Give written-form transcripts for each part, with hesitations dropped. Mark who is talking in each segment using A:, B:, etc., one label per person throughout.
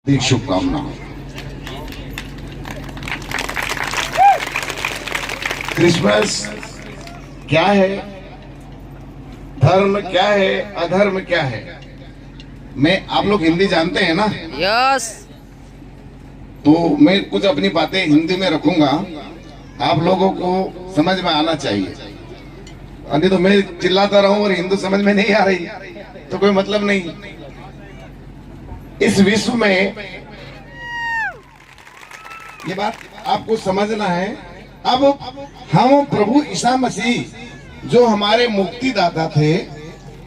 A: हार्दिक शुभकामनाएं। क्रिसमस क्या है, धर्म क्या है, अधर्म क्या है? मैं आप लोग हिंदी जानते हैं ना?
B: यस।
A: तो मैं कुछ अपनी बातें हिंदी में रखूंगा, आप लोगों को समझ में आना चाहिए। नहीं तो मैं चिल्लाता रहूं और हिंदू समझ में नहीं आ रही तो कोई मतलब नहीं। इस विश्व में ये बात आपको समझना है। अब हम प्रभु ईसा मसीह जो हमारे मुक्तिदाता थे,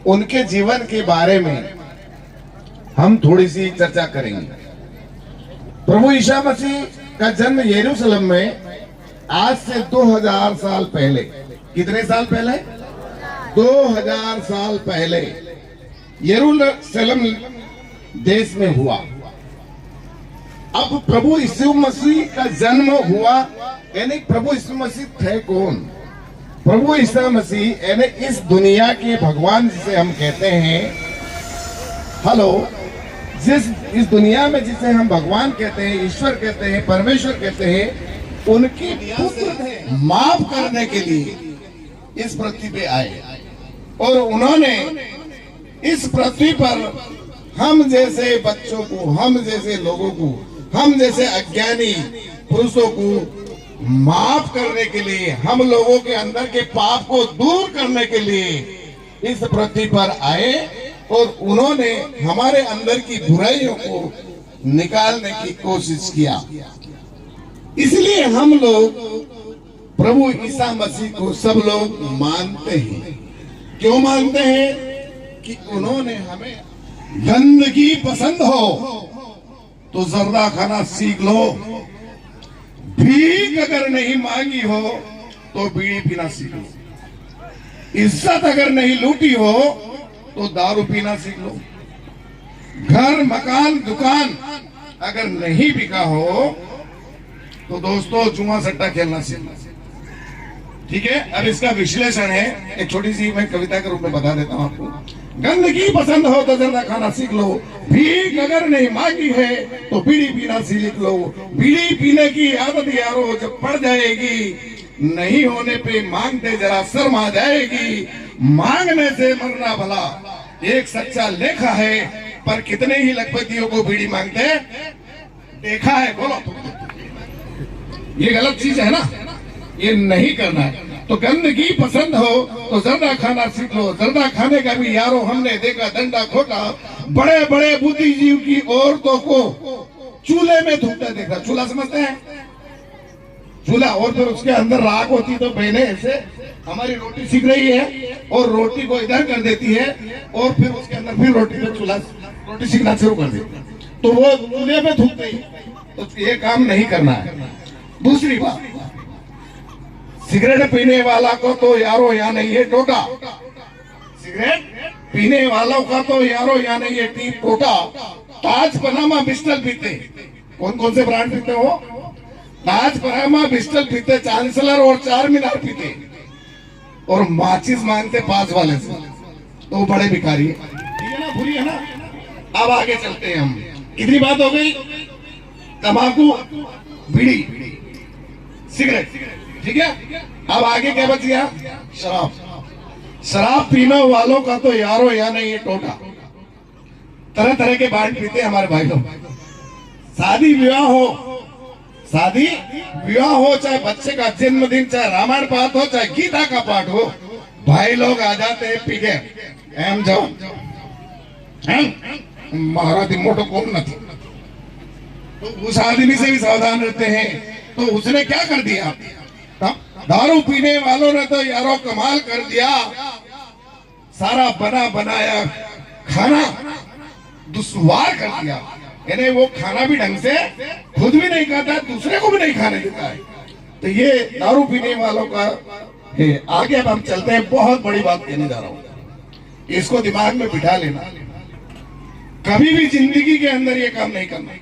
A: उनके जीवन के बारे में हम थोड़ी सी चर्चा करेंगे। प्रभु ईसा मसीह का जन्म यरूशलेम में आज से 2000 साल पहले, कितने साल पहले? 2000 साल पहले यरूशलेम देश में हुआ। अब प्रभु यीशु मसीह का जन्म हुआ, यानी प्रभु यीशु मसीह थे कौन? प्रभु यीशु मसीह यानी इस दुनिया के भगवान जिसे हम कहते हैं, हेलो, इस दुनिया में जिसे हम भगवान कहते हैं, ईश्वर कहते हैं, परमेश्वर कहते हैं, उनके पुत्र थे। माफ करने के लिए इस पृथ्वी पे आए और उन्होंने इस पृथ्वी पर हम जैसे बच्चों को, हम जैसे लोगों को, हम जैसे अज्ञानी पुरुषों को माफ करने के लिए, हम लोगों के अंदर के पाप को दूर करने के लिए इस पृथ्वी पर आए और उन्होंने हमारे अंदर की बुराइयों को निकालने की कोशिश किया। इसलिए हम लोग प्रभु ईसा मसीह को सब लोग मानते हैं। क्यों मानते हैं? कि उन्होंने हमें, गंदगी पसंद हो तो जर्दा खाना सीख लो, भीख अगर नहीं मांगी हो तो बीड़ी पीना सीख लो, इज्जत अगर नहीं लूटी हो तो दारू पीना सीख लो, घर मकान दुकान अगर नहीं बिका हो तो दोस्तों जुआ सट्टा खेलना सीख लो। ठीक है, अब इसका विश्लेषण है, एक छोटी सी मैं कविता के रूप में बता देता हूं आपको। गंदगी पसंद हो तो जर्दा खाना सीख लो, भीख अगर नहीं मांगी है तो बीड़ी पीना सीख लो, बीड़ी पीने की आदत यारो जब पड़ जाएगी, नहीं होने पे मांगते जरा शर्म आ जाएगी, मांगने से मरना भला एक सच्चा लेखा है, पर कितने ही लखपतियों को बीड़ी मांगते देखा है? बोलो, ये गलत चीज है ना, ये नहीं करना है। तो गंदगी पसंद हो तो जर्दा खाना सीख लो। जर्दा खाने का भी यारो हमने देखा डंडा खोटा, बड़े बड़े बुद्धिजीव की औरतों को चूल्हे में धुलते देखा। चूल्हा समझते हैं? चूल्हा, और फिर उसके अंदर राख होती, तो बहने ऐसे हमारी रोटी सीख रही है और रोटी को इधर कर देती है और फिर उसके अंदर फिर रोटी पे चूल्हा रोटी सीखना शुरू कर देती, तो वो चूल्हे में धुलते ही, तो ये काम नहीं करना है। दूसरी बात, सिगरेट पीने वाला को तो यारो या नहीं है टोटा, सिगरेट पीने वालों का तो यारो या नहीं है टीप टोटा। ताज पनामा बिस्टल पीते, कौन कौन से ब्रांड पीते हो? ताज पनामा बिस्टल पीते, चांसलर और चार मीनार पीते, और माचिस मांगते पास वाले से, तो वो बड़े भिखारी है। ठीक है ना, बुरी है ना? अब आगे चलते हैं हम। कितनी बात हो गई? तंबाकू, बीड़ी, सिगरेट, ठीक है। अब आगे क्या बच गया? शराब। शराब पीने वालों का तो यारो या नहीं ये टोटा। तरह तरह के बांट पीते हमारे भाई लोग। शादी विवाह हो, चाहे बच्चे का जन्मदिन, चाहे रामायण पाठ हो, चाहे गीता का पाठ हो, भाई लोग आ जाते हैं पी के, एम जाओ महाराज मोटो कौन न थी, तो उस आदमी से भी सावधान रहते हैं। तो उसने क्या कर दिया? दारू पीने वालों ने तो यारो कमाल कर दिया, सारा बना बनाया खाना दुश्वार कर दिया। यानी वो खाना भी ढंग से खुद भी नहीं खाता, दूसरे को भी नहीं खाने देता है। तो ये दारू पीने वालों का है। आगे अब हम चलते हैं, बहुत बड़ी बात कहने जा रहा हूं, इसको दिमाग में बिठा लेना। कभी भी जिंदगी के अंदर ये काम नहीं करना।